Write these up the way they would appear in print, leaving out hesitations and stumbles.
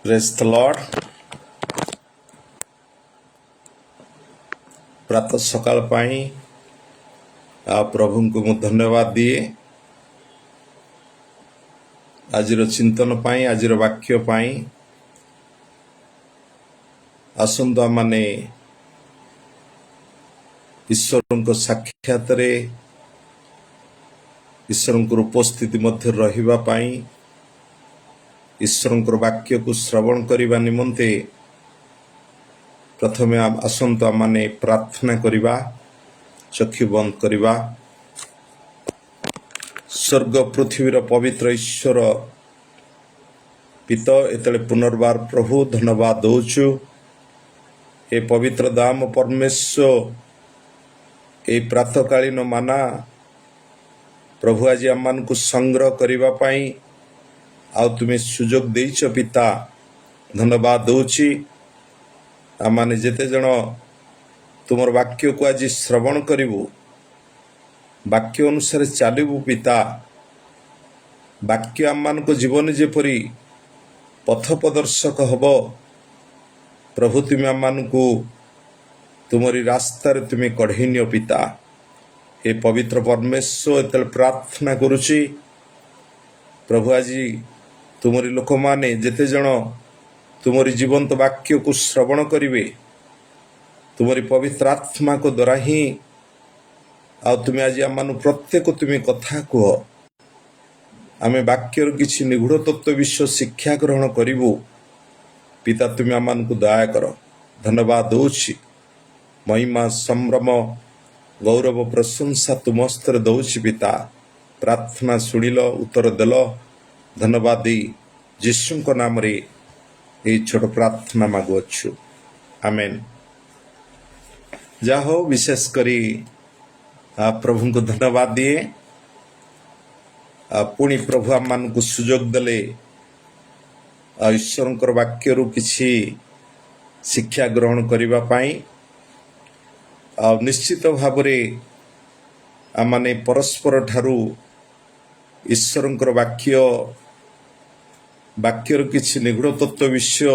Praise the Lord. प्रातः सकाल पाई प्रभु को मु धन्यवाद दिए। आजिर चिंतन पाई, आजिर वाक्य पाई आसंतु माने ईश्वर को साक्षात रे ईश्वर को उपस्थिति मध्य रहिबा पाई, ईश्वर वाक्य को श्रवण करने निमंते प्रथमे आसंतु माने प्रार्थना करिबा, चक्षु बंद करिबा। स्वर्ग पृथ्वीर पवित्र ईश्वर पिता एतले पुनर्बार प्रभु धन्यवाद दौचु। ए पवित्र दाम परमेश्वर ए प्रातकालीन माना प्रभु आज आम को संग्रह करने पाई आ तुम्हें सुजोग देइछ पिता, धन्यवाद दौची। आम जेते जन तुमर वाक्य को आज श्रवण करिवु, वाक्य अनुसार चलू पिता, वाक्य आम को जीवन जेपरी पथ प्रदर्शक हब प्रभु, तुम्हें आम को तुमरी रास्तार तुम्हें कढ़ई नियो पिता। हे पवित्र परमेश्वर एतले प्रार्थना करुची प्रभु, आज तुमरी लोक माने जेते जन तुमरी जीवंत वाक्य को श्रवण करिवे, तुमरी पवित्र आत्मा को द्वारा ही आ तुम्हें आज आम प्रत्येक तुम्हें कथा कह, आम वाक्यर किसी निगूढ़ तत्व विषय शिक्षा ग्रहण करूँ पिता। तुम्हें आम को दया कर, धन्यवाद दौची। महिमा संभ्रम गौरव प्रशंसा तुम स्तर दौची पिता। प्रार्थना शुणिल, उत्तर देल, धन्यवाद दी यीशु को नाम रे ये छोट प्रार्थना मागुअछु, आमेन। जा हो विशेष करी प्रभु को धन्यवाद दिए। पुणी प्रभु आम मान को सुजोग देले ईश्वर वाक्य रु किछि शिक्षा ग्रहण करबा पाई। निश्चित भाव आमने परस्पर ठारू ईश्वर वाक्यर किछि निगूढ़ तत्व विषय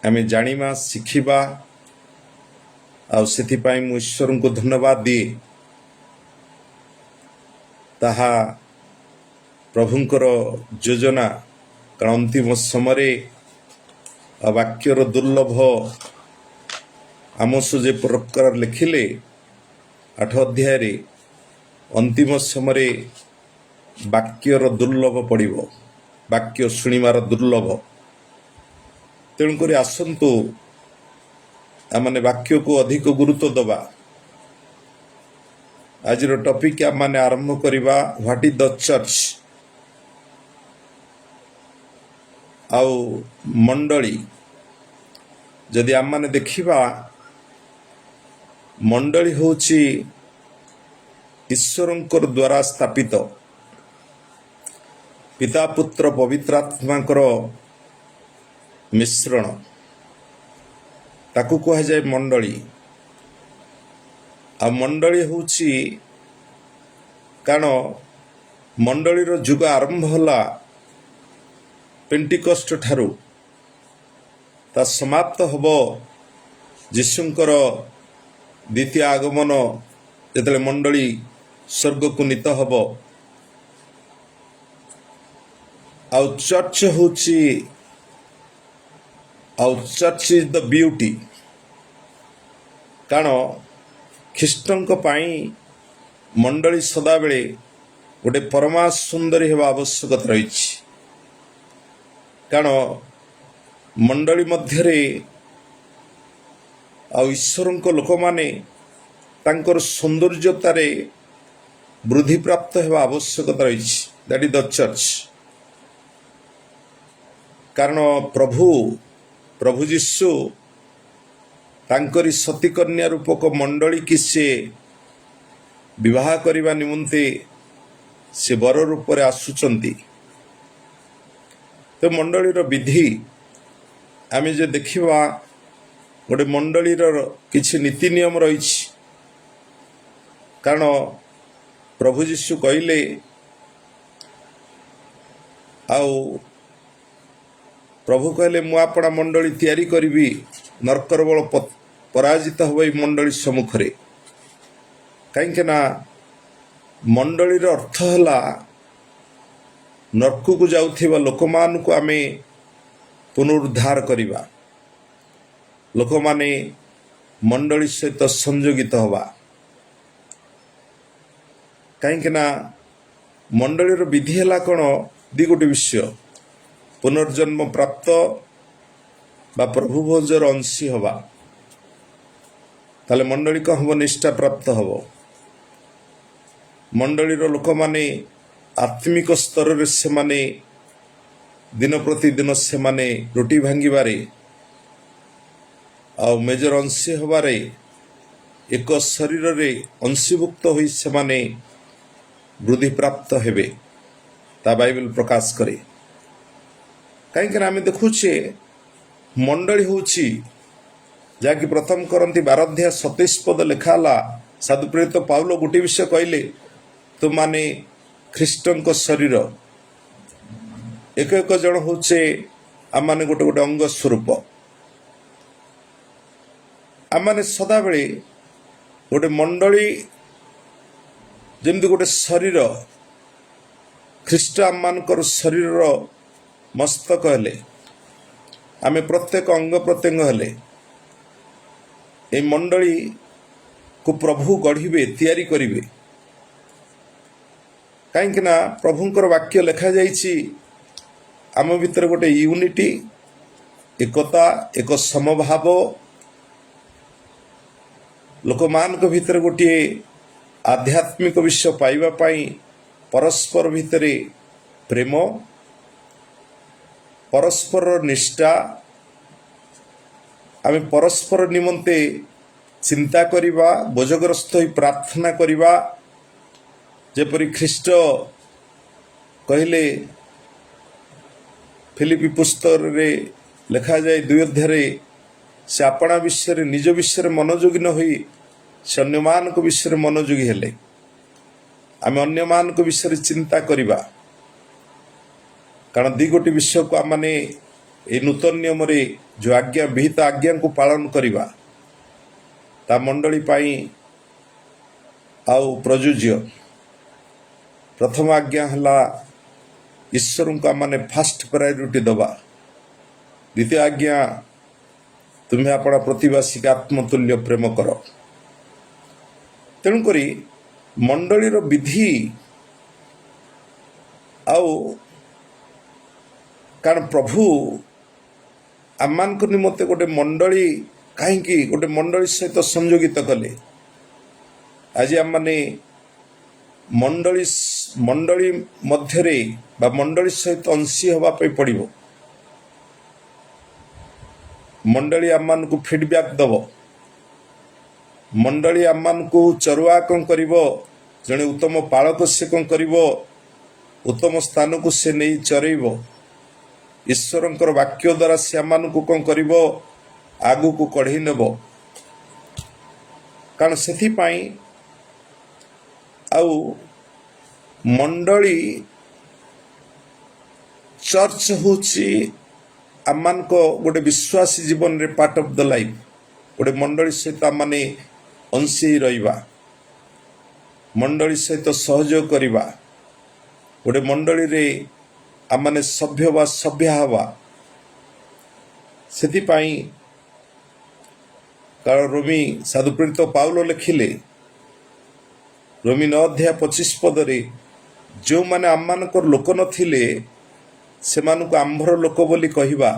आम जानिबा, शिखिबा। आथिपाई मु ईश्वर को धन्यवाद दिए। ताहा प्रभुंकर योजना, कारण अंतिम समय वाक्यर दुर्लभ आमस जे प्रकार लिखिले 8 अध्याय अंतिम समय वाक्यर दुर्लभ पड़िबो, वाक्य शुणिबार दुर्लभ। तेणुक आसंतु आमने वाक्य को अधिक गुरुत्व दबा। आज टॉपिक आम माने आरंभ करिबा, व्हाट इज द चर्च आउ मंडली। जदि आम माने देखिबा, मंडली होची ईश्वरंकर द्वारा स्थापित पिता पुत्र पवित्र आत्माकर मिश्रण, ताकू कह जाए मंडली। आ मंडली होची कारण मंडलीर जुग आरंभ होला पेंटिकस्ट ठारू, ता समाप्त हब यीशुंकर द्वितीय आगमन जेतले मंडली स्वर्ग को नीत हब। आउ चर्च होची, आउ चर्च इज द ब्यूटी। कारण ख्रीष्टंक पाई मंडली सदा बेले गोटे परमा सुंदरी हेबा आवश्यकता रही। कारण मंडली मध्यरे ईश्वर लोक माने तांकर सौंदर्यतारे वृद्धि प्राप्त हेबा आवश्यकता रही। That is the church. कारण प्रभु यीशु तांकरी सती कन्या रूपक मंडली की से विवाह करने निमंते से बर रूप में आसुचंती। तो मंडलीर विधि आम जो देखा, गोटे मंडलीर किछि नीति नियम रही। कारण प्रभु यीशु कहले प्रभु कहले मु आपणा मंडली तैयारी करी नरकर बल पराजित हम ये मंडली सम्मुख रे कहीं मंडलीर अर्थ है नरक को जाउथिबा लोक मान को आमे पुनरुद्धार करिबा लोक माने मंडली सहित संयोगित हवा कहीं मंडलीर विधि है कौन दी गोटे विषय पुनर्जन्म प्राप्त बा प्रभु भोजर अंशी हवा ताले मंडली को हम निष्ठा प्राप्त हब मंडलीर लोक माने आत्मिक स्तर रे से माने दिन प्रतिदिन से माने रोटी भांगिबारे आ मेजर अंशी हबारे एक शरीर रे अंशीभुक्त होई से माने वृद्धि प्राप्त हेबे ता बाइबल प्रकाश करे कहीं आम देखुचे मंडली होची जहाँकि प्रथम करंती 12 अध्याय 27 पद लिखाला साधु प्रेरित पाउल गोटे विषय कहले तुम माने ख्रीष्टन को शरीर एक एक जन होचे आम माने गोटे गोटे अंग स्वरूप आम माने सदा बेले गोटे मंडली जमती गोटे शरीर ख्रीष्ट आम मानकर शरीर मस्तक हेले आमे प्रत्येक अंग प्रत्यंग हेले ए मंडली को प्रभु गढ़िबे तैयारी करिवे कहीं प्रभुंकर वाक्य लिखा जाइछि आम भितर गोटे यूनिटी एकता एक समभाव लोक मान को भितर गोटे आध्यात्मिक विषय पाइबा पाई परस्पर भितरे प्रेम परस्पर निष्ठा आम परस्पर निमंते चिंता करिबा बोझग्रस्त होई प्रार्थना करिबा जेपरि ख्रीष्ट कहले फिलिपी पुस्तक रे लिखा जाए 2 अध्याय से अपना विषय निज विषय मनोयोगी न होई से अन्यमान को विषय मनोयोगी हेले आम अन्यमान को विषय चिंता करिबा कारण दी गोटी विषय को आम माने ए नूतन नियम रे जो आज्ञा विहित आज्ञा को पालन करिबा ता मंडली पाई आउ प्रयोज्य प्रथम आज्ञा हला ईश्वर को आम माने फास्ट प्रायोरिटी दबा द्वितीय आज्ञा तुम्हें अपना प्रतिवासी का आत्मतुल्य प्रेम कर तेणुक मंडलीर विधि आउ कारण प्रभु आम निमंते गोटे मंडली कहीं गोटे मंडली सहित संयोगित कले आज आम माने मंडली मध्यरे बा मंडली सहित अंशी हवाई पड़ो मंडली आम को फीडबैक दब मंडली आम को चरुआ कौन कर जड़े उत्तम पालक से कौन कर उत्तम स्थान को से नहीं चरइब ईश्वर वाक्य द्वारा से आम को कौन कर आगु को कढ़ी नेब कारण से आउ मंडली चर्च होची आम को गोटे विश्वासी जीवन रे पार्ट ऑफ द लाइफ गोटे मंडली सहित आम माने अंशी रहिबा मंडली सहित सहयोग करिबा गोटे मंडली रे आम माने सभ्य बा सभ्य हवा सेति पाई कारण रोमी साधु प्रेरित पाउल लिखिले रोमी 9 अध्याय 25 पद रे जो माने आम मानकर लोक नथिले से मानक आंभर लोक बोली कहिबा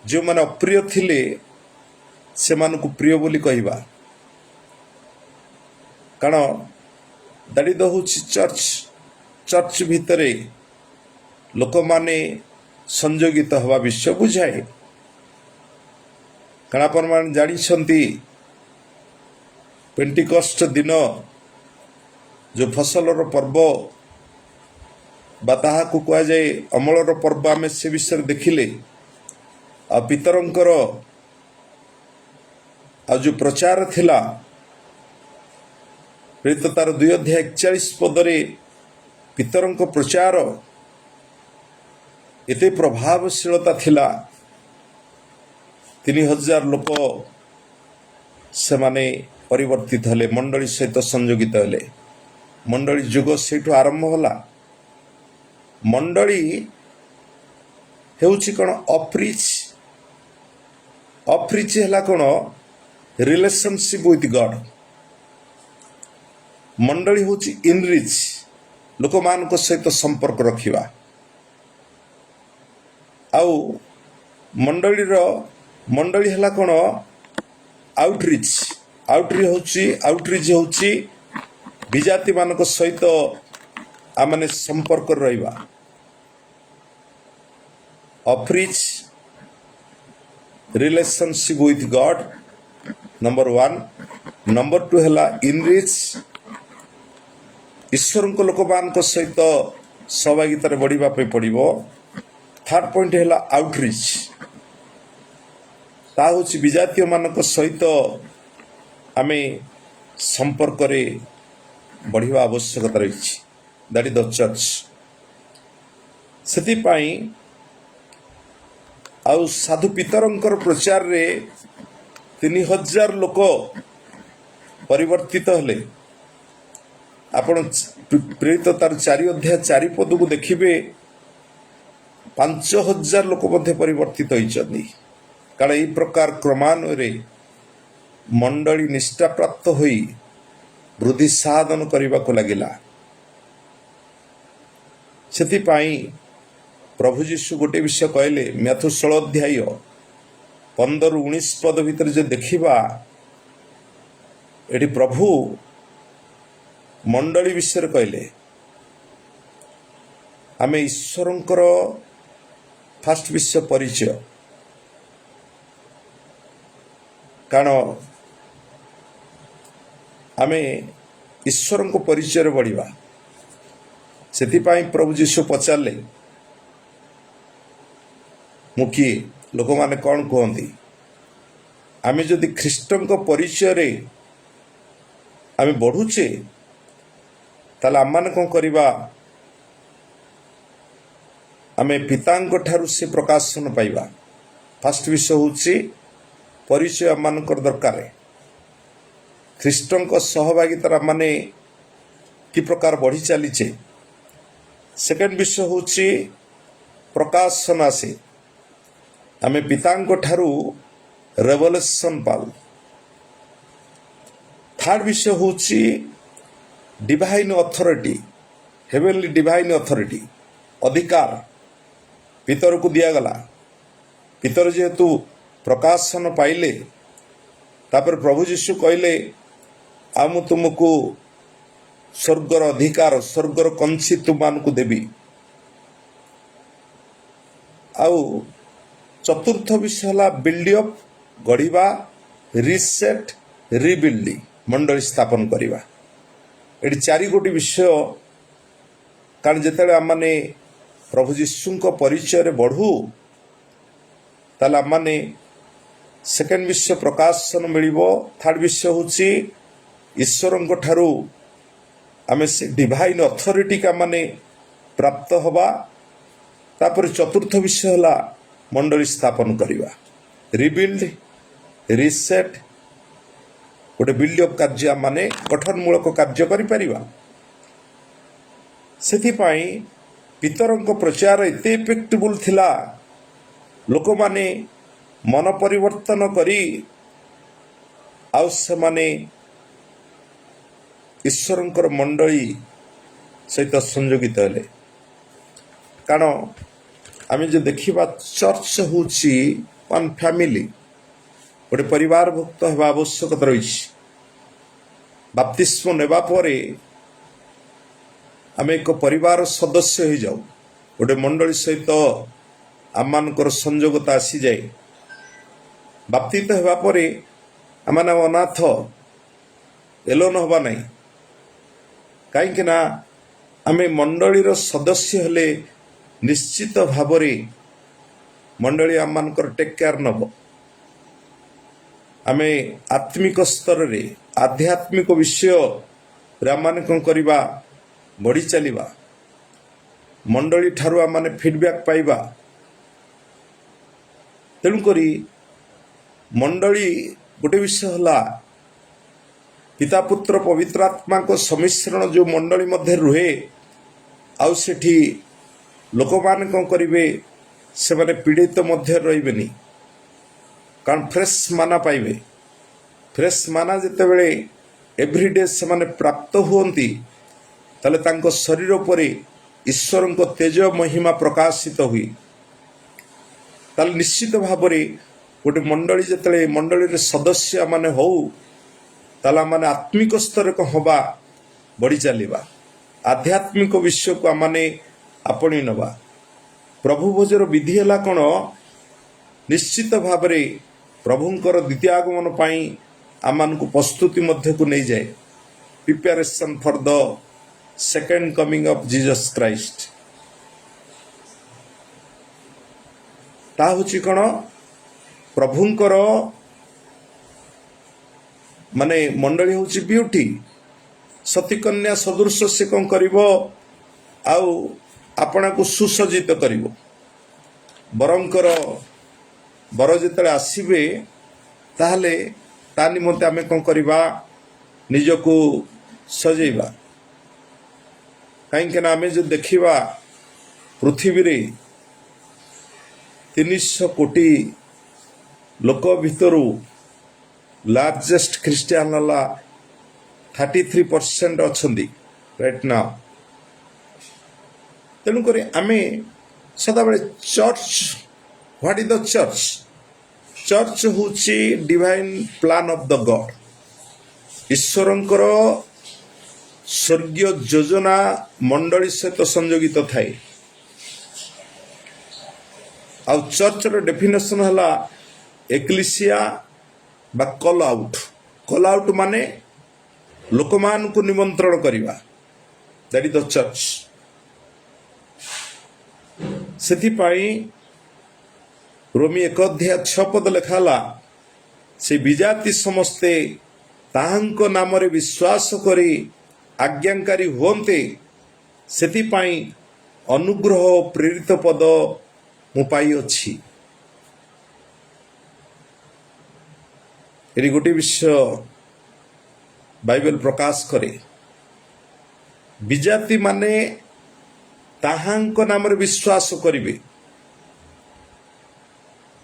जो माने अप्रिय थिले से मानक प्रिय बोली कहिबा कारण दैट इज द चर्च भितरे लोक माने संयोगित हवा विषय बुझाए कारण आपण मान जानी पेंटिकस्ट दिन जो फसलर पर्व बाताहा को कह जाए अमलर पर्व आम से विषय देखिले आ पितरंकर आ जो प्रचार थिला प्रेरित तार 2 अध्याय 41 पदरे पितरंक प्रचार एते प्रभावशीलता थिला 3000 लोक से माने परिवर्तित हले मंडली सहित संयोगित हले मंडली जुग सेठु आरंभ होला मंडली हेउची कोन अप्रिच हला कोन रिलेशनशिप विथ गॉड मंडली होची इनरिच लोक मान को सहित संपर्क रखिबा आउ मंडली हला कोन आउटरीच होची विजाति मान को सहित आमने संपर्क रहिबा अप्रिच relationship with God number 1 number 2 हला इनरिच ईश्वर को लोक मान को सहित सहभागिता रे बढ़िबा पे पड़िबो थर्ड पॉइंट है आउटरीच ता होची विजातीय मानक सहित आमे संपर्क रे बढ़िबा आवश्यकता रही दैट इज द चर्च सेति पाई आउ साधु पितरंकर प्रचार रे 3000 लोक परिवर्तित हले आपण प्रेरित तार 4 अध्याय 4 पद को देखिबे 5000 लोक मध्ये परिवर्तित होइछन्ती कारण एई प्रकार क्रमान्वये मंडली निष्ठा प्राप्त होई वृद्धि साधन करने को लगिला सेति पाई प्रभु जीशु गोटे विषय कहले मैथ्यू 16 अध्याय 15-19 पद भीतर जे देखिबा एटी प्रभु मंडली विषय कहले आमे ईश्वरंकर फास्ट विषय परिचय कारण आमे ईश्वर को परिचय बढ़िबा सेति पाई प्रभु जीशु पचारले मुखी लोक माने कौन कहती आमे जदि ख्रीष्टन को परिचय रे आमे बढ़ुचे ताले आम माने कौन करिबा आमे पितांक ठारू से प्रकाशन पाइबा फास्ट विषय होची परिचय आम मानकर दरकार ख्रीष्टन को सहभागिता माने कि प्रकार बढ़ी चलीचे सेकेंड विषय होची प्रकाशन आसे आमे पितांक ठारू रेवलेशन पाऊ थर्ड विषय होची divine authority heavenly divine authority अधिकार पितर को दिया गला पितर जेहेतु प्रकाशन पाइले तापर प्रभु जीशु कहले आ मु तुमको स्वर्गर अधिकार स्वर्गर कंसी तुमान को देवी आउ चतुर्थ विषय है बिल्डअप गढ़ा रिसेट रिबिल्डिंग मंडली स्थापन करवा ये 4 गोटी विषय कारण जिते आमने प्रभु जीशु परिचय रे बढ़ू ताले आमने सेकेंड विषय प्रकाशन मिलिबो थर्ड विषय होची ईश्वर ठारू आमे से डिवाइन अथॉरिटी का माने प्राप्त हवा तापर चतुर्थ विषय है मंडली स्थापन करवा रिबिल्ड रिसेट गोटे बिल्डअप कार्य माने गठनमूलक कार्य करिपरिबा सेथिपाई पितरंक प्रचार एते इफेक्टिबल थिला लोक माने मन परिवर्तन करी आउ से माने ईश्वरंकर मंडली सहित संयोगित हेले कारण आम जो देखा चर्च होची वन फैमिली गोटे परिवार भुक्त होगा आवश्यकता रही बाप्तिस्म नेबा परे आम एक परिवार सदस्य हो जाऊ गोटे मंडली सहित आम मानकर संयोगता आसी जाए बाप्तित होगा परे आम अनाथ एलोन हवा नहीं कहीं ना आम मंडलीर सदस्य हेले निश्चित भाव मंडली आम मानकर टेक केयर नब आम आत्मिक स्तर रे आध्यात्मिक विषय आम कौन करवा बढ़ी चलवा मंडली ठारू आम फीडबैक पाइबा ତେଣୁକରି ମଣ୍ଡଳୀ ଗୋଟେ ବିଷୟ ହେଲା ପିତା ପୁତ୍ର ପବିତ୍ର ଆତ୍ମାଙ୍କ ସମ୍ମିଶ୍ରଣ ଯେଉଁ ମଣ୍ଡଳୀ ମଧ୍ୟରେ ରୁହେ, ଆଉ ସେଠି ଲୋକମାନେ କ'ଣ କରିବେ, ସେମାନେ ପୀଡ଼ିତ ମଧ୍ୟରେ ରହିବେନି, କାରଣ ଫ୍ରେଶ୍ ମାନା ପାଇବେ। ଫ୍ରେଶ୍ ମାନା ଯେତେବେଳେ ଏଭ୍ରିଡେ ସେମାନେ ପ୍ରାପ୍ତ ହୁଅନ୍ତି, ତାହେଲେ ତାଙ୍କ ଶରୀର ଉପରେ ଈଶ୍ୱରଙ୍କ ତେଜ ମହିମା ପ୍ରକାଶିତ ହୁଏ। ତାହେଲେ ନିଶ୍ଚିତ ଭାବରେ ଗୋଟେ ମଣ୍ଡଳୀ ଯେତେବେଳେ ମଣ୍ଡଳୀରେ ସଦସ୍ୟ ମାନେ ହଉ, ତାହେଲେ ଆମମାନେ ଆତ୍ମିକ ସ୍ତରରେ କ'ଣ ହେବା, ବଢ଼ି ଚାଲିବା, ଆଧ୍ୟାତ୍ମିକ ବିଷୟକୁ ଆମମାନେ ଆପଣେଇ ନେବା। ପ୍ରଭୁ ଭୋଜର ବିଧି ହେଲା କ'ଣ, ନିଶ୍ଚିତ ଭାବରେ ପ୍ରଭୁଙ୍କର ଦ୍ୱିତୀୟ ଆଗମନ ପାଇଁ ଆମମାନଙ୍କୁ ପ୍ରସ୍ତୁତି ମଧ୍ୟକୁ ନେଇଯାଏ। Preparation for the second coming of Jesus Christ. ତାହା ହେଉଛି କ'ଣ, ପ୍ରଭୁଙ୍କର ମାନେ ମଣ୍ଡଳୀ ହେଉଛି ବିୟୁଟି, ସତୀକନ୍ୟା ସଦୃଶ ସେ କ'ଣ କରିବ, ଆଉ ଆପଣଙ୍କୁ ସୁସଜ୍ଜିତ କରିବ। ବରଙ୍କର ବର ଯେତେବେଳେ ଆସିବେ, ତାହେଲେ ତା ନିମନ୍ତେ ଆମେ କ'ଣ କରିବା, ନିଜକୁ ସଜେଇବା। କାହିଁକିନା ଆମେ ଯଦି ଦେଖିବା ପୃଥିବୀରେ 300 କୋଟି ଲୋକ ଭିତରୁ ଲାର୍ଜେଷ୍ଟ ଖ୍ରୀଷ୍ଟିଆନ ହେଲା 33% ଅଛନ୍ତି ରାଇଟ୍ ନାଓ। ତେଣୁକରି ଆମେ ସଦାବେଳେ church, what is the church? Church ହେଉଛି ଡିଭାଇନ୍ ପ୍ଲାନ୍ ଅଫ୍ ଦ ଗଡ୍। ଈଶ୍ୱରଙ୍କର ସ୍ୱର୍ଗୀୟ ଯୋଜନା ମଣ୍ଡଳୀ ସହିତ ସଂଯୋଗିତ ଥାଏ। ଆଉ ଚର୍ଚ୍ଚର ଡେଫିନେସନ୍ ହେଲା ଏକ୍ଲିସିଆ ବା କଲ୍ ଆଉଟ୍। କଲ୍ ଆଉଟ୍ ମାନେ ଲୋକମାନଙ୍କୁ ନିମନ୍ତ୍ରଣ କରିବା, ଦ୍ୟାଟ୍ ଇଜ୍ ଦ ଚର୍ଚ୍ଚ। ସେଥିପାଇଁ ରୋମୀ 1:6 ଲେଖା ହେଲା, ସେ ବିଜାତି ସମସ୍ତେ ତାହାଙ୍କ ନାମରେ ବିଶ୍ୱାସ କରି ଆଜ୍ଞାକାରୀ ହୁଅନ୍ତେ, ସେଥିପାଇଁ ଅନୁଗ୍ରହ ଓ ପ୍ରେରିତ ପଦ ମୁଁ ପାଇଅଛି। ଏଠି ଗୋଟିଏ ବିଷୟ ବାଇବେଲ ପ୍ରକାଶ କରେ, ବିଜାତି ମାନେ ତାହାଙ୍କ ନାମରେ ବିଶ୍ୱାସ କରିବେ,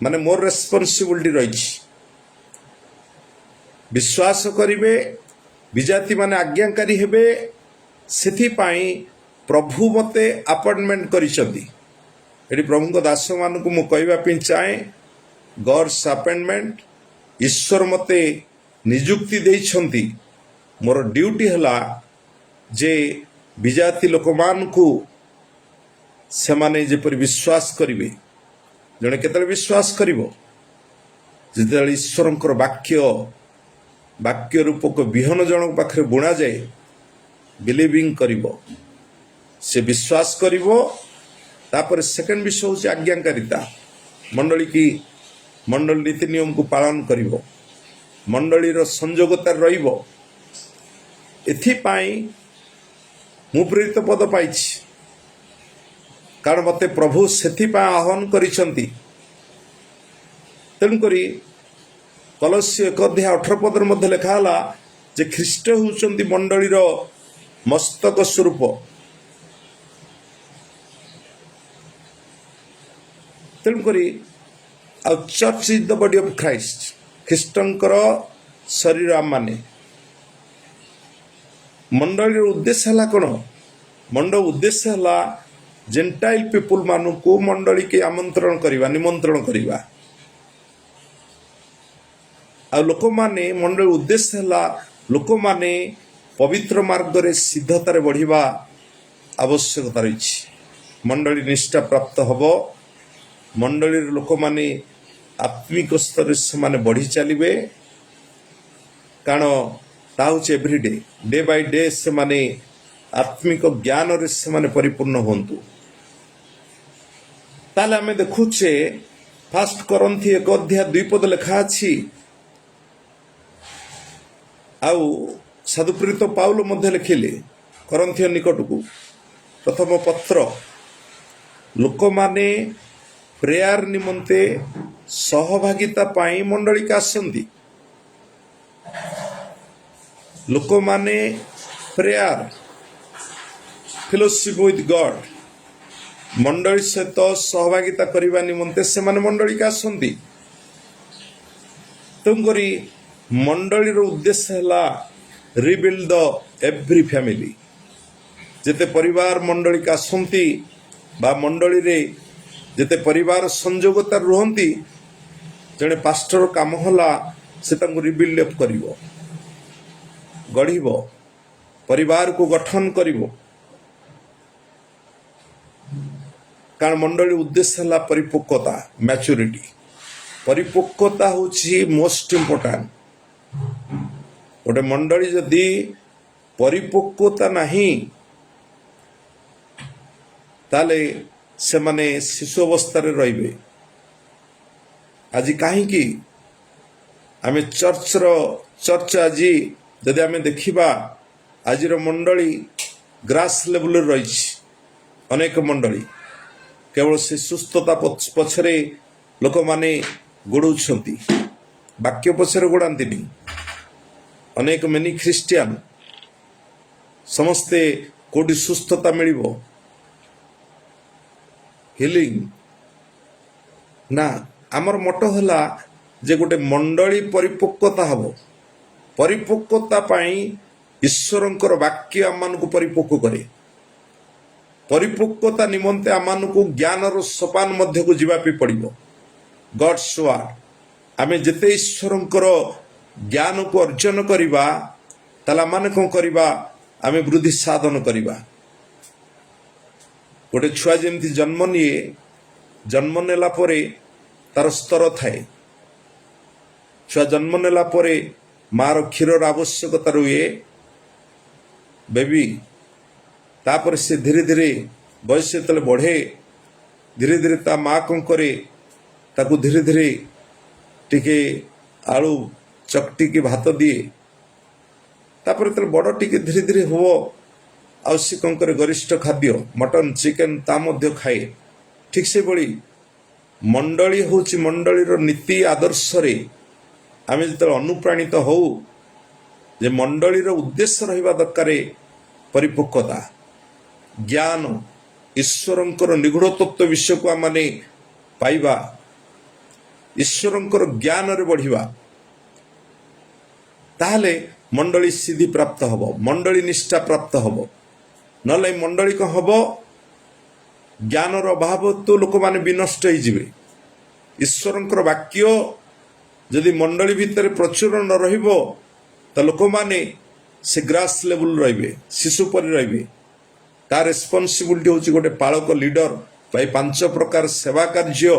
ମାନେ ମୋର ରେସ୍ପନ୍ସିବିଲିଟି ରହିଛି। ବିଶ୍ୱାସ କରିବେ, ବିଜାତି ମାନେ ଆଜ୍ଞାକାରୀ ହେବେ, ସେଥିପାଇଁ ପ୍ରଭୁ ମୋତେ ଆପଏଣ୍ଟମେଣ୍ଟ କରିଛନ୍ତି। ଏଠି ପ୍ରଭୁଙ୍କ ଦାସମାନଙ୍କୁ ମୁଁ କହିବା ପାଇଁ ଚାହେଁ, ଗଡ୍ସ ଆପଏଣ୍ଟମେଣ୍ଟ, ଈଶ୍ୱର ମୋତେ ନିଯୁକ୍ତି ଦେଇଛନ୍ତି। ମୋର ଡ୍ୟୁଟି ହେଲା ଯେ ବିଜାତି ଲୋକମାନଙ୍କୁ ସେମାନେ ଯେପରି ବିଶ୍ୱାସ କରିବେ। ଜଣେ କେତେବେଳେ ବିଶ୍ୱାସ କରିବ? ଯେତେବେଳେ ଈଶ୍ୱରଙ୍କର ବାକ୍ୟ ରୂପକ ବିହନ ଜଣଙ୍କ ପାଖରେ ବୁଣାଯାଏ, ବିଲିଭିଂ କରିବ, ସେ ବିଶ୍ୱାସ କରିବ। ତାପରେ ସେକେଣ୍ଡ ବିଷୟ ହେଉଛି ଆଜ୍ଞାକାରିତା। ମଣ୍ଡଳୀ ନୀତି ନିୟମକୁ ପାଳନ କରିବ, ମଣ୍ଡଳୀର ସଂଯୋଗତାରେ ରହିବ। ଏଥିପାଇଁ ମୁଁ ପ୍ରେରିତ ପଦ ପାଇଛି, କାରଣ ମୋତେ ପ୍ରଭୁ ସେଥିପାଇଁ ଆହ୍ୱାନ କରିଛନ୍ତି। ତେଣୁକରି କଲୋସ୍ୟ 1:18 ମଧ୍ୟ ଲେଖା ହେଲା ଯେ ଖ୍ରୀଷ୍ଟ ହେଉଛନ୍ତି ମଣ୍ଡଳୀର ମସ୍ତକ ସ୍ୱରୂପ। ତେଣୁକରି ଆଉ church is the body of Christ, ଖ୍ରୀଷ୍ଟଙ୍କର ଶରୀର ଆମମାନେ। ମଣ୍ଡଳୀର ଉଦ୍ଦେଶ୍ୟ ହେଲା କ'ଣ? ମଣ୍ଡଳ ଉଦ୍ଦେଶ୍ୟ ହେଲା ଜେଣ୍ଟାଇଲ ପିପୁଲ ମାନଙ୍କୁ ମଣ୍ଡଳୀକି ଆମନ୍ତ୍ରଣ କରିବା, ନିମନ୍ତ୍ରଣ କରିବା। ଆଉ ଲୋକମାନେ, ମଣ୍ଡଳୀ ଉଦ୍ଦେଶ୍ୟ ହେଲା ଲୋକମାନେ ପବିତ୍ର ମାର୍ଗରେ ସିଦ୍ଧତାରେ ବଢ଼ିବା ଆବଶ୍ୟକତା ରହିଛି। ମଣ୍ଡଳୀ ନିଷ୍ଠା ପ୍ରାପ୍ତ ହେବ, ମଣ୍ଡଳୀର ଲୋକମାନେ ଆତ୍ମିକ ସ୍ତରରେ ସେମାନେ ବଢ଼ି ଚାଲିବେ। କାରଣ ତାହା ହେଉଛି ଏଭ୍ରିଡେ, ଡେ ବାଇ ଡେ ସେମାନେ ଆତ୍ମିକ ଜ୍ଞାନରେ ସେମାନେ ପରିପୂର୍ଣ୍ଣ ହୁଅନ୍ତୁ। ତାହେଲେ ଆମେ ଦେଖୁଛେ 1 କରନ୍ଥୀ 1:2 ଲେଖା ଅଛି। ଆଉ ସାଧୁପ୍ରୀତ ପାଉଲ ମଧ୍ୟ ଲେଖିଲେ କରନ୍ଥୀୟ ନିକଟକୁ ପ୍ରଥମ ପତ୍ର, ଲୋକମାନେ ପ୍ରେୟାର ନିମନ୍ତେ सहभागिता पाई मंडली का आसंती लोक माने प्रेयर फेलोशिप विथ गॉड मंडली सहित सहभागिता करने निमंते से माने मंडली का आसंती तुमकरी मंडली रो उद्देश्य है रिबिल्ड द एवरी फैमिली जेते परिवार मंडली का आसंती बा मंडली रे जेते परिवार संजोगता रुहंती जड़े पास्टर काम होला से तांको रिबिल्ड अप करिवो गढ़िबो परिवार को गठन करिवो कारण मंडली उद्देश्य है परिपक्वता मैच्योरिटी परिपक्वता होची मोस्ट इम्पोर्टेंट गोटे मंडली जदि परिपक्वता नहीं ताले से माने शिशु अवस्था रे रहिबे आज कहीं आम चर्च आज जदि आम देखा आज मंडली ग्रास लेवल रही अनेक मंडली केवल से सुस्थता पछरे लोक माने गोड़ौंट वाक्य पछरे गोड़ाती अनेक मेनी ख्रिस्टियान समस्ते कोटी सुस्थता मिलिबो हिलिंग ना आमर मोटो हला जे गोटे मंडली परिपक्वता हबो परिपक्वता पाई ईश्वरंकर वाक्य आमानकु परिपक्व करे परिपक्वता निमंते आमानकु ज्ञानर सोपान मध्य को जीवा पे पड़िबो गॉड्स वर्ड आमे जेते ईश्वरंकर ज्ञान को अर्जन करिबा ताला माने कोन करिबा आमे वृद्धि साधन करिबा गोटे छुआ जेमती जन्म नेला परे तार स्तर थाए छुआ जन्म नेला परे मार क्षीर आवश्यकता रुए बेबी तापर से धीरे धीरे बयस तले बढ़े धीरे धीरे ता माँ कौन करे ताकू धीरे धीरे टिके आलू चकटी के भात दिए तापर तले बड़ टिके धीरे धीरे हो आउसी कौन करे गरिष्ठ खाद्य मटन चिकेन ता मध्य खाए ठीक से बड़ी मंडली होची मंडलीर नीति आदर्श रे आम जो अनुप्राणित हो जे मंडलीर उद्देश्य रहिबा दरकार परिपक्वता ज्ञान ईश्वरंकर निगूढ़ तत्व विषय को आम माने पाइबा ईश्वरंकर ज्ञान रे बढ़िबा ताहले मंडली सिद्धि प्राप्त हबो मंडली निष्ठा प्राप्त हबो नले मंडली को हबो ज्ञानर अभाव तो लोक माने विनष्ट हो जिवे ईश्वरंकर वाक्य जदि मंडली भितर प्रचुर न रहिबो त लोक माने से ग्रास लेवल रहिबे शिशु परि रहिबे ता रेस्पोंसिबिलिटी होची गोटे पालक लीडर भाई 5 प्रकार सेवा कार्य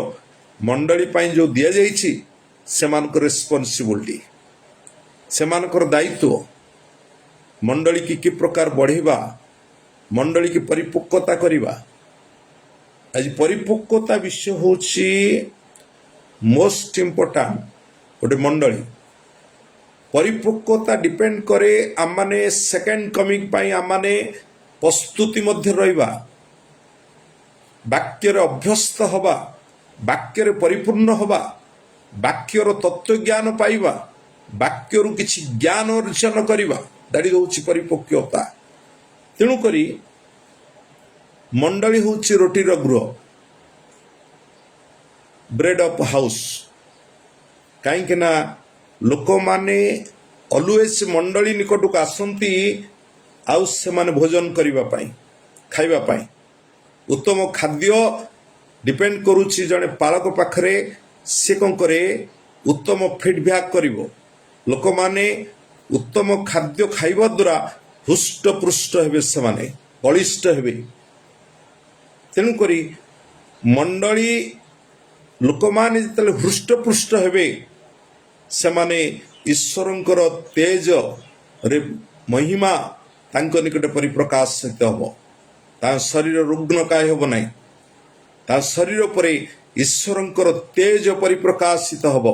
मंडली पाई जो दिया जाइछि सेमानकर रेस्पोंसिबिलिटी सेमानकर दायित्व मंडली की प्रकार बढ़िबा मंडली की परिपक्वता करिबा आज परिपक्वता विषय होची मोस्ट इम्पोर्टेंट गोटे मंडली परिपक्वता डिपेंड करे आमाने सेकेंड कमिंग पाई आमाने प्रस्तुति मध्य रहिबा वाक्यर अभ्यस्त हवा वाक्यर परिपूर्ण हवा वाक्यर तत्व ज्ञान पाइबा वाक्यरु किछि ज्ञान अर्जन करिबा दाड़ी होची परिपक्वता तेणु करी मंडली होची रोटीर गृह ब्रेड ऑफ हाउस कहीं ना लोक माने ऑलवेज मंडली निकट को आसंती आउ से माने भोजन करिबा पाई खाइबा पाई उत्तम खाद्य डिपेंड करूची जने पालक पाखरे से कौन करे उत्तम फीडबैक करिवो लोक माने उत्तम खाद्य खाइबा द्वारा हुष्ट पृष्ठ हेबे से माने बलिष्ठ हेबे तेणु करी मंडली लोक माने जतले हृष्ट पृष्ठ हेबे से माने ईश्वरंकर तेज रे महिमा तांको निकट परिप्रकाशित हबो ता शरीर रुग्ण काय हबो नाही ता शरीर परे ईश्वरंकर तेज परिप्रकाशित हबो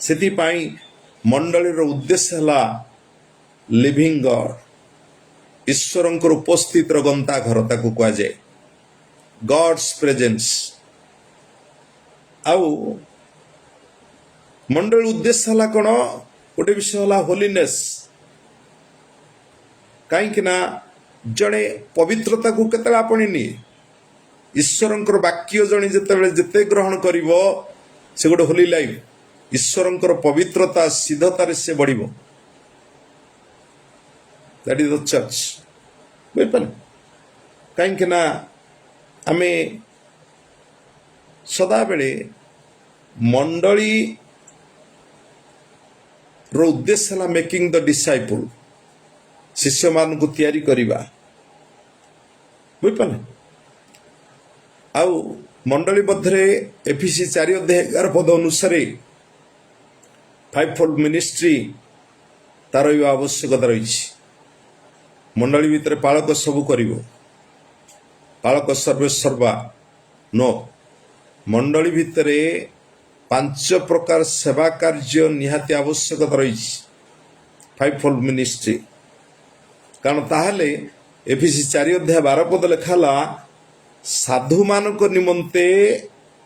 सेति पाई मंडलीर उद्देश्य हला लिविंग गॉड ईश्वरंकर उपस्थित गंता घर ताकू कह जाए गॉड्स प्रेजेंस आउ मंडली उद्देश्य है कौन गोटे विषय है होलीनेस कहीं जड़े पवित्रता को केते आपणी निए ईश्वरंकर वाक्य जड़े जिते जिते ग्रहण कर से गोटे होली लाइफ ईश्वरंकर पवित्रता सिद्धतार से बढ़ दैट इज द चर्च बुझिपारे कहीं आमे सदा बेले मंडली रो उद्देश्य है मेकिंग द डिसाइपल शिष्य मान को तैयारी करिबा बुझिपारे आउ मंडली मध्य एफिसी 4:11 पद अनुसार 5-fold मिनिस्ट्री तार आवश्यकता रही मंडली भितर पालक सबू करिवो पालक सर्वे सर्वा नो मंडली भितर 5 प्रकार सेवा कार्य निहाती आवश्यकता रही 5-fold मिनिस्ट्री कारण ताहले एफिसी 4:12 पद लिखाला साधु मानक निमंते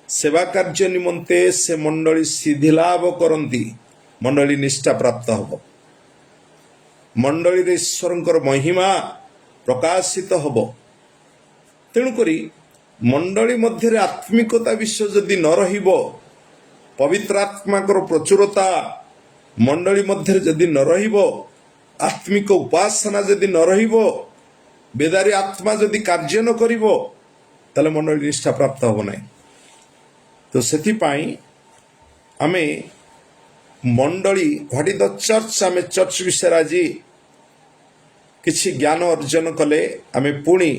सेवा कार्य निमंते से मंडली सिद्धि लाभ करती मंडली निष्ठा प्राप्त हब मंडली रे ईश्वरंकर महिमा प्रकाशित हब तेणुकरी मंडली मध्य आत्मिकता विषय जदि न रहिबो पवित्र आत्माकर प्रचुरता मंडली मध्य जदि न रहिबो आत्मिक उपासना जदि न रहिबो बेदारी आत्मा जदि कार्य न करिबो ताले मंडली निष्ठा प्राप्त हब ना तो से आमे मंडली व्हाट इज द चर्च आमे चर्च विषय आज किछि ज्ञान अर्जन कले आमे पुणी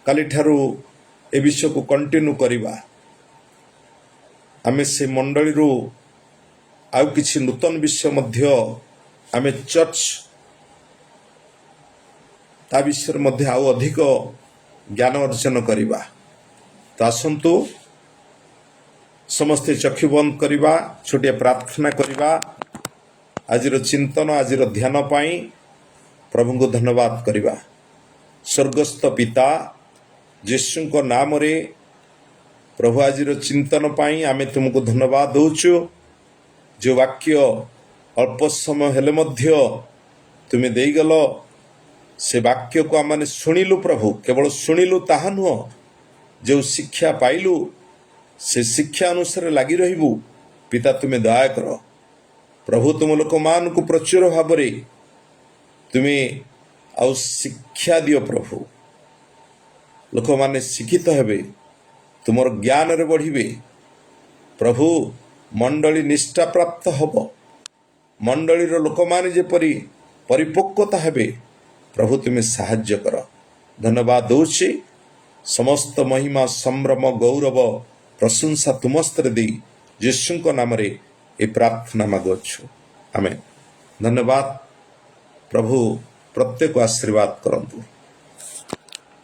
काली ठारू ए विषय को कंटिन्यू करिबा आमे से मंडली रू आउ किछि नूतन विषय मध्य आमे चर्च ता विषय मध्य आउ अधिक ज्ञान अर्जन करिबा तो आसंतु समस्ते चक्षु बंद करिबा छोटिया प्रार्थना करिबा आजिर चिंतन आजिर ध्यान पाई प्रभु को धन्यवाद करिबा स्वर्गस्थ पिता यीशु को नाम रे प्रभु आजिर चिंतन पाई आमे तुमको धन्यवाद दउछु जो वाक्य अल्प समय हेले मध्य तुमे देई गलो से वाक्य को आम शुणिलु प्रभु केवल शुणिलु ताहा नुह जो शिक्षा पाइलु से शिक्षा अनुसार लगी रहिबु पिता तुम्हें दया कर प्रभु तुम लोक मान को प्रचुर भाव तुम्हें आउ शिक्षा दियो प्रभु लोक माने शिक्षित हेबे तुमर ज्ञान रे बढ़िबे प्रभु मंडली निष्ठा प्राप्त हब मंडली रो लोक माने जेपरि परिपक्वता हेबे प्रभु तुम्हें साहाय्य कर धन्यवाद दौची समस्त महिमा संभ्रम गौरव प्रशंसा तुमस्त्र दे यीशु नाम रे ए प्रार्थना मागुछु आमेन धन्यवाद प्रभु प्रत्येक आशीर्वाद करंतु।